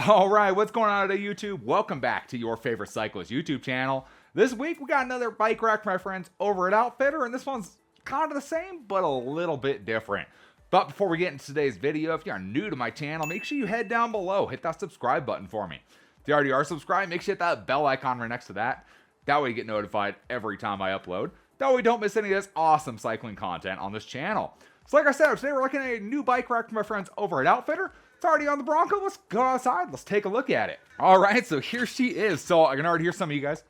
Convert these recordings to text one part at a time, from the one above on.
All right, what's going on today, YouTube? Welcome back to your favorite cyclist YouTube channel. This week, we got another bike rack from my friends over at OUTFITR, and this one's kind of the same, but a little bit different. But before we get into today's video, if you're new to my channel, make sure you head down below, hit that subscribe button for me. If you already are subscribed, make sure you hit that bell icon right next to that. That way you get notified every time I upload. That way you don't miss any of this awesome cycling content on this channel. So like I said, today we're looking at a new bike rack from my friends over at OUTFITR. It's already on the Bronco. Let's go outside. Let's take a look at it. All right, so here she is. So I can already hear some of you guys.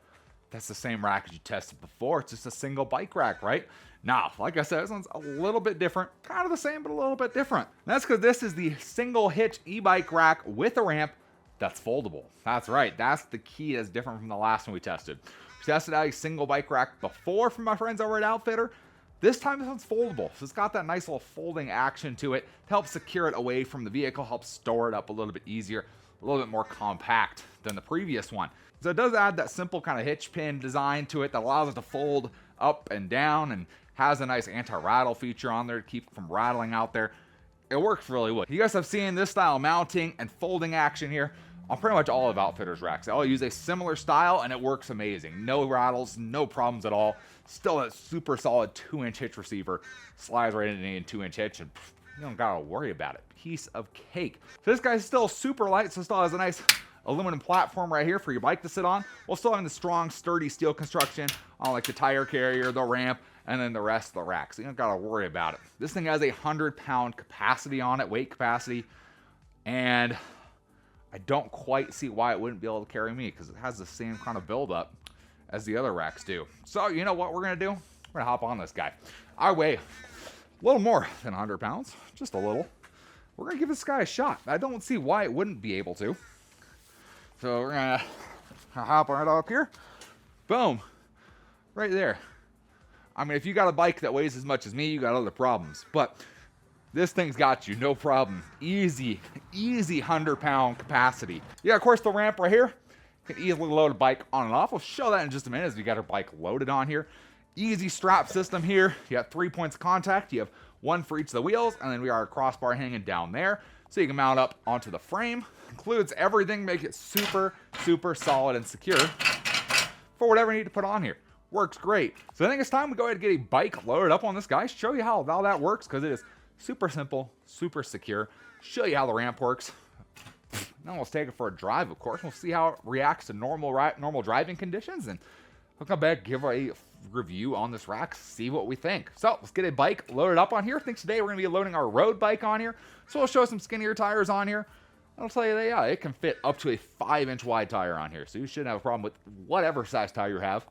That's the same rack as you tested before. It's just a single bike rack, right? Now, like I said, this one's a little bit different. Kind of the same, but a little bit different. And that's because this is the single hitch e-bike rack with a ramp that's foldable. That's right. That's the key that's different from the last one we tested. We tested out a single bike rack before from my friends over at OUTFITR. This time this one's foldable, so it's got that nice little folding action to it to help secure it away from the vehicle, help store it up a little bit easier, a little bit more compact than the previous one. So it does add that simple kind of hitch pin design to it that allows it to fold up and down and has a nice anti-rattle feature on there to keep it from rattling out there. It works really well. You guys have seen this style mounting and folding action here on pretty much all of OUTFITR's racks. They all use a similar style and it works amazing. No rattles, no problems at all. Still a super solid 2-inch hitch receiver. Slides right into a 2-inch hitch and you don't gotta worry about it. Piece of cake. So this guy's still super light, so still has a nice aluminum platform right here for your bike to sit on, while still having the strong, sturdy steel construction on like the tire carrier, the ramp, and then the rest of the rack. So you don't gotta worry about it. This thing has a 100-pound capacity on it, weight capacity, and I don't quite see why it wouldn't be able to carry me because it has the same kind of buildup as the other racks do. So you know what we're gonna do? We're gonna hop on this guy. I weigh a little more than 100 pounds, just a little. We're gonna give this guy a shot. I don't see why it wouldn't be able to. So we're gonna hop right up here. Boom, right there. I mean, if you got a bike that weighs as much as me, you got other problems. But this thing's got you, no problem. Easy 100-pound capacity. Yeah, of course, the ramp right here can easily load a bike on and off. We'll show that in just a minute as we got our bike loaded on here. Easy strap system here. You got 3 points of contact. You have one for each of the wheels, and then we got our crossbar hanging down there. So you can mount up onto the frame. Includes everything, make it super solid and secure for whatever you need to put on here. Works great. So I think it's time we go ahead and get a bike loaded up on this guy. Show you how that works, because it is super simple, super secure. Show you how the ramp works. Then let's take it for a drive, of course. We'll see how it reacts to normal driving conditions, and we'll come back, give a review on this rack, see what we think. So let's get a bike loaded up on here. I think today we're going to be loading our road bike on here. So we'll show some skinnier tires on here. I'll tell you that, yeah, it can fit up to a 5-inch wide tire on here. So you shouldn't have a problem with whatever size tire you have.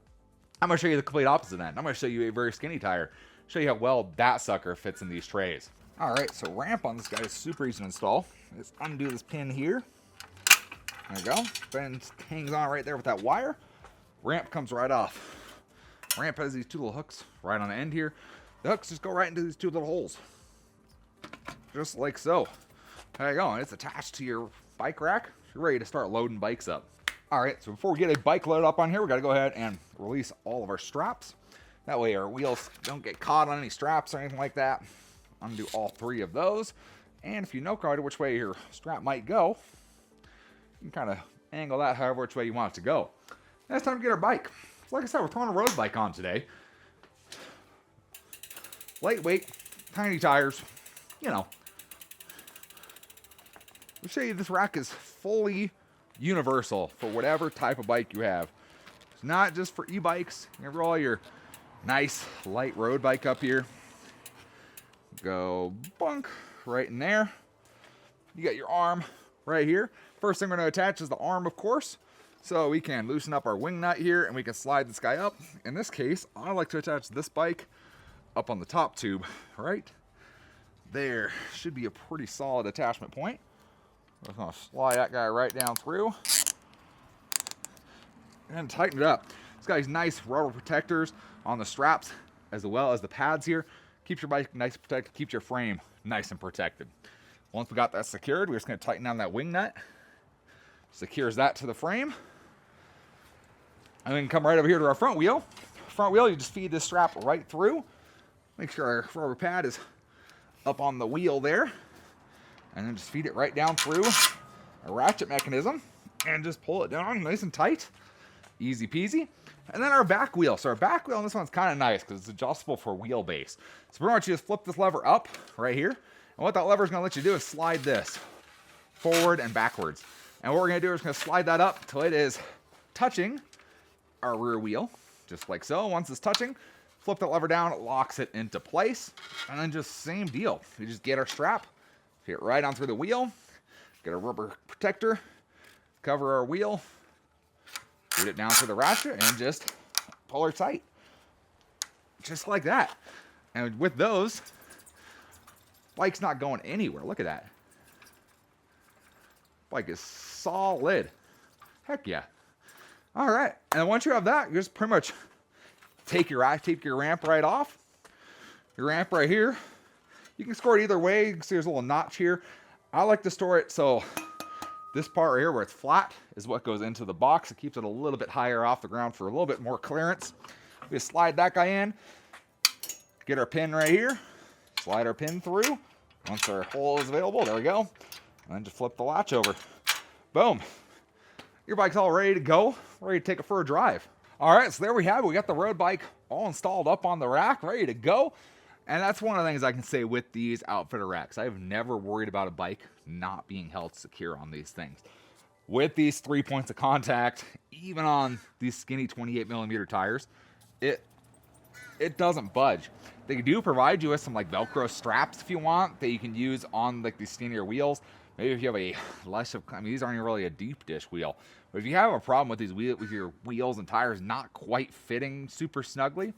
I'm going to show you the complete opposite end. I'm going to show you a very skinny tire. Show you how well that sucker fits in these trays. All right, so ramp on this guy is super easy to install. Let's undo this pin here. There we go. Then hangs on right there with that wire. Ramp comes right off. Ramp has these two little hooks right on the end here. The hooks just go right into these two little holes. Just like so. There you go. And it's attached to your bike rack. You're ready to start loading bikes up. All right, so before we get a bike loaded up on here, we got to go ahead and release all of our straps. That way our wheels don't get caught on any straps or anything like that. Undo all 3 of those. And if you know kind of which way your strap might go, you can kind of angle that however which way you want it to go. Now it's time to get our bike. So like I said, we're throwing a road bike on today. Lightweight, tiny tires, you know. We'll show you this rack is fully universal for whatever type of bike you have. It's not just for e-bikes. You can roll your nice light road bike up here. Go bunk right in there. You got your arm right here. First thing we're going to attach is the arm, of course. So we can loosen up our wing nut here and we can slide this guy up. In this case, I like to attach this bike up on the top tube right there. Should be a pretty solid attachment point. I'm just going to slide that guy right down through and tighten it up. It's got these nice rubber protectors on the straps as well as the pads here. Keeps your bike nice and protected, keeps your frame nice and protected. Once we got that secured, we're just going to tighten down that wing nut. Secures that to the frame. And then come right over here to our front wheel. Front wheel, you just feed this strap right through. Make sure our rubber pad is up on the wheel there. And then just feed it right down through a ratchet mechanism and just pull it down nice and tight. Easy peasy. And then our back wheel. So our back wheel on this one's kind of nice because it's adjustable for wheelbase. So pretty much you just flip this lever up right here. And what that lever is going to let you do is slide this forward and backwards. And what we're going to do is going to slide that up till it is touching our rear wheel, just like so. Once it's touching, flip that lever down, it locks it into place. And then just same deal. We just get our strap, get it right on through the wheel, get a rubber protector, cover our wheel, put it down through the ratchet, and just pull her tight. Just like that. And with those, bike's not going anywhere. Look at that. Bike is solid. Heck yeah. All right. And once you have that, you just pretty much take your ramp right off. Your ramp right here. You can store it either way. You can see there's a little notch here. I like to store it so this part right here where it's flat is what goes into the box. It keeps it a little bit higher off the ground for a little bit more clearance. We just slide that guy in. Get our pin right here. Slide our pin through. Once our hole is available, there we go. And then just flip the latch over. Boom. Your bike's all ready to go. Ready to take it for a drive. All right, so there we have it. We got the road bike all installed up on the rack, ready to go. And that's one of the things I can say with these OUTFITR racks. I've never worried about a bike not being held secure on these things. With these 3 points of contact, even on these skinny 28mm tires, it doesn't budge. They do provide you with some like Velcro straps if you want that you can use on like these skinnier wheels. Maybe if you have a less of, I mean, these aren't really a deep dish wheel, but if you have a problem with these with your wheels and tires not quite fitting super snugly,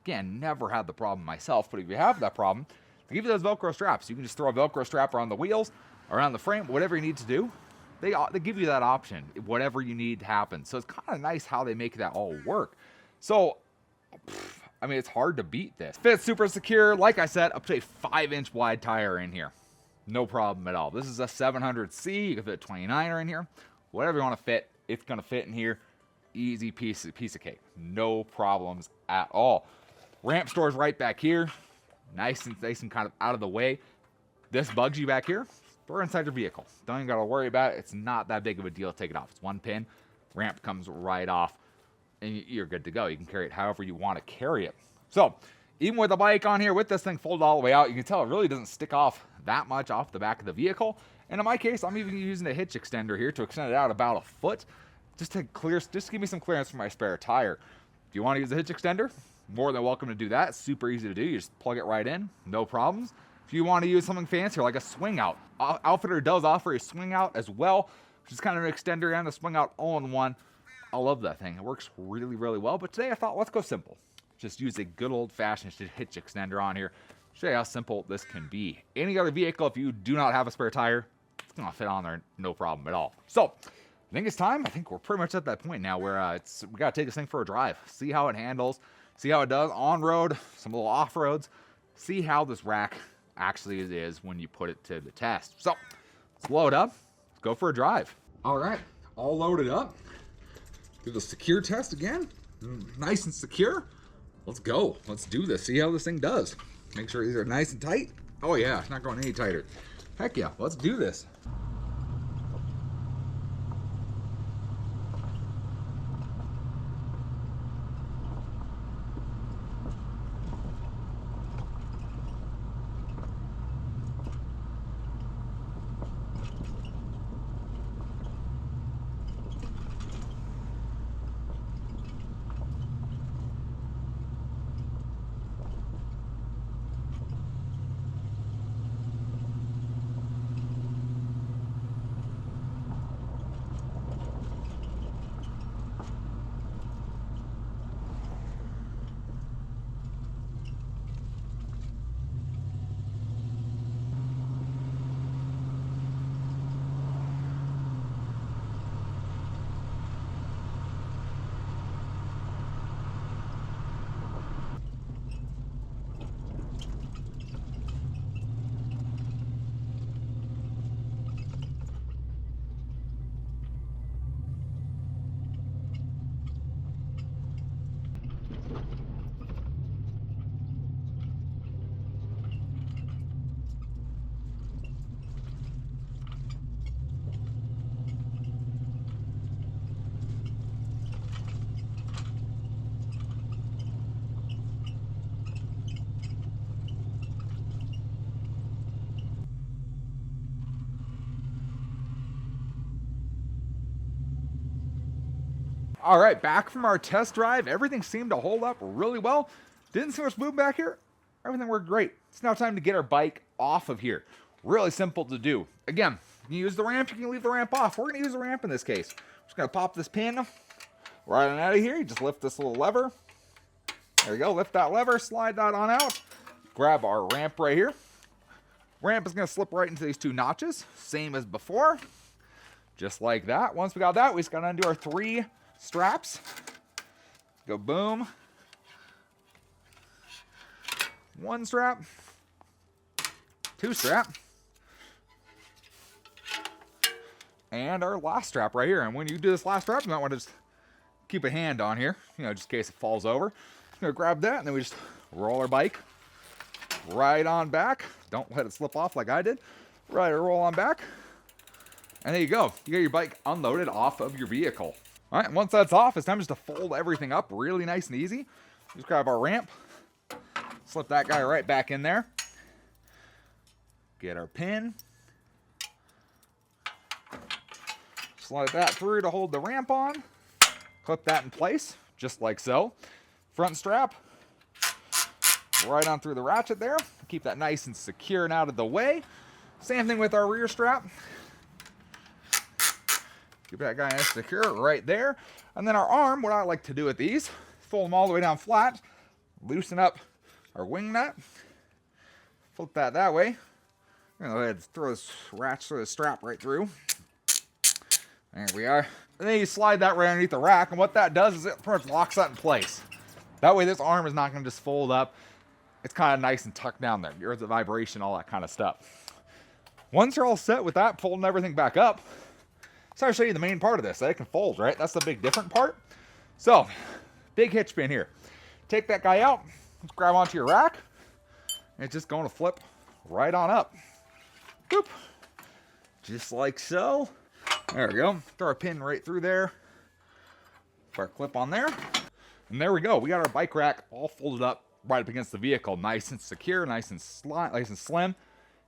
again, never had the problem myself, but if you have that problem, they give you those Velcro straps. You can just throw a Velcro strap around the wheels, around the frame, whatever you need to do. They give you that option, whatever you need to happen. So it's kind of nice how they make that all work. So, I mean, it's hard to beat this. Fits super secure. Like I said, up to a 5-inch wide tire in here. No problem at all. This is a 700C. You can fit a 29er in here. Whatever you want to fit, it's going to fit in here. Easy piece of cake. No problems at all. Ramp store's right back here. Nice and kind of out of the way. This bugs you back here, throw it inside your vehicle. Don't even got to worry about it. It's not that big of a deal to take it off. It's one pin. Ramp comes right off, and you're good to go. You can carry it however you want to carry it. So, even with the bike on here, with this thing folded all the way out, you can tell it really doesn't stick off that much off the back of the vehicle. And in my case, I'm even using a hitch extender here to extend it out about a foot, just to give me some clearance for my spare tire. If you want to use a hitch extender, more than welcome to do that. Super easy to do. You just plug it right in, no problems. If you want to use something fancier like a swing out, OUTFITR does offer a swing out as well, which is kind of an extender and a swing out all in one. I love that thing. It works really, really well. But today I thought, let's go simple. Just use a good old-fashioned hitch extender on here. Show you how simple this can be. Any other vehicle, if you do not have a spare tire, it's going to fit on there, no problem at all. So, I think it's time. I think we're pretty much at that point now where we got to take this thing for a drive. See how it handles. See how it does on-road, some little off-roads. See how this rack actually is when you put it to the test. So, let's load up. Let's go for a drive. All right, all loaded up. Do the secure test again. Nice and secure. Let's go. Let's do this. See how this thing does. Make sure these are nice and tight. Oh yeah, it's not going any tighter. Heck yeah, let's do this. All right, back from our test drive. Everything seemed to hold up really well. Didn't see much movement back here. Everything worked great. It's now time to get our bike off of here. Really simple to do. Again, you can use the ramp, you can leave the ramp off. We're gonna use the ramp in this case. Just gonna pop this pin right on out of here. You just lift this little lever. There you go, lift that lever, slide that on out. Grab our ramp right here. Ramp is gonna slip right into these two notches, same as before. Just like that. Once we got that, we just gotta undo our 3 straps. Go boom. 1 strap. 2 strap. And our last strap right here. And when you do this last strap, you might want to just keep a hand on here, you know, just in case it falls over. I'm gonna grab that, and then we just roll our bike right on back. Don't let it slip off like I did. Right, roll on back. And there you go. You got your bike unloaded off of your vehicle. All right, once that's off, it's time just to fold everything up really nice and easy. Just grab our ramp, slip that guy right back in there. Get our pin. Slide that through to hold the ramp on. Clip that in place, just like so. Front strap, right on through the ratchet there. Keep that nice and secure and out of the way. Same thing with our rear strap. Keep that guy nice and secure right there. And then our arm, what I like to do with these, fold them all the way down flat, loosen up our wing nut, flip that way. I'm gonna go ahead and throw this ratchet or the strap right through. There we are. And then you slide that right underneath the rack, and what that does is it pretty much locks that in place. That way this arm is not gonna just fold up. It's kind of nice and tucked down there. There's the vibration, all that kind of stuff. Once you're all set with that, folding everything back up, so I'll show you the main part of this. It can fold, right? That's the big different part. So, big hitch pin here. Take that guy out, let's grab onto your rack, and it's just going to flip right on up. Boop. Just like so. There we go. Throw our pin right through there. Put our clip on there. And there we go. We got our bike rack all folded up right up against the vehicle. Nice and secure, nice and slim.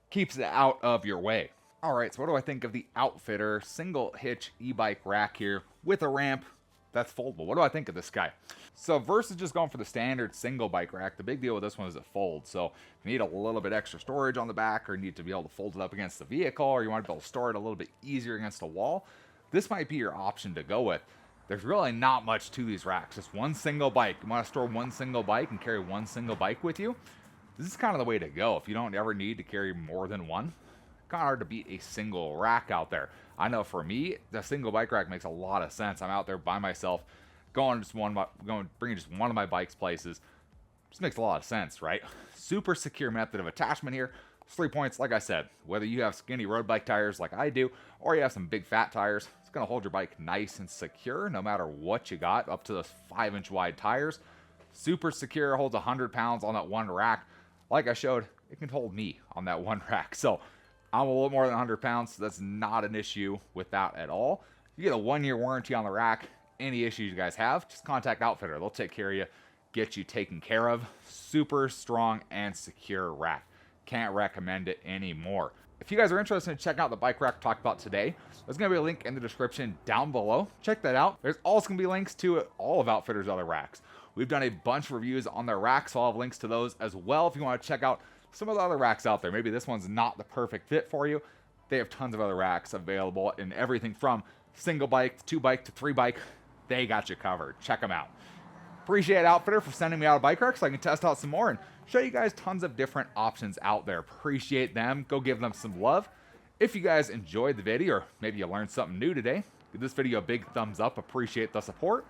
Keeps it out of your way. All right, so what do I think of the OUTFITR single hitch e-bike rack here with a ramp that's foldable? What do I think of this guy? So versus just going for the standard single bike rack, the big deal with this one is it folds. So if you need a little bit extra storage on the back, or you need to be able to fold it up against the vehicle, or you want to be able to store it a little bit easier against a wall, this might be your option to go with. There's really not much to these racks, just one single bike. You want to store one single bike and carry one single bike with you? This is kind of the way to go. If you don't ever need to carry more than one, kind of hard to beat a single rack out there. I know for me, the single bike rack makes a lot of sense. I'm out there by myself, bringing just one of my bikes places. Just makes a lot of sense, right? Super secure method of attachment here. 3 points, like I said, whether you have skinny road bike tires like I do, or you have some big fat tires, it's gonna hold your bike nice and secure no matter what you got, up to those 5-inch wide tires. Super secure, holds 100 pounds on that one rack. Like I showed, it can hold me on that one rack. So I'm a little more than 100 pounds, so that's not an issue with that at all. You get a 1-year warranty on the rack. Any issues you guys have, just contact OUTFITR. They'll take care of you, get you taken care of. Super strong and secure rack. Can't recommend it anymore. If you guys are interested in checking out the bike rack we talked about today, there's going to be a link in the description down below. Check that out. There's also going to be links to all of OUTFITR's other racks. We've done a bunch of reviews on their racks, so I'll have links to those as well if you want to check out some of the other racks out there. Maybe this one's not the perfect fit for you. They have tons of other racks available in everything from single bike, 2 bike to 3 bike. They got you covered. Check them out. Appreciate OUTFITR for sending me out a bike rack so I can test out some more and show you guys tons of different options out there. Appreciate them. Go give them some love. If you guys enjoyed the video, or maybe you learned something new today, give this video a big thumbs up. Appreciate the support.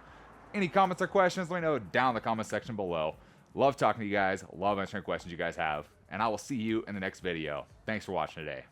Any comments or questions, let me know down in the comment section below. Love talking to you guys. Love answering questions you guys have. And I will see you in the next video. Thanks for watching today.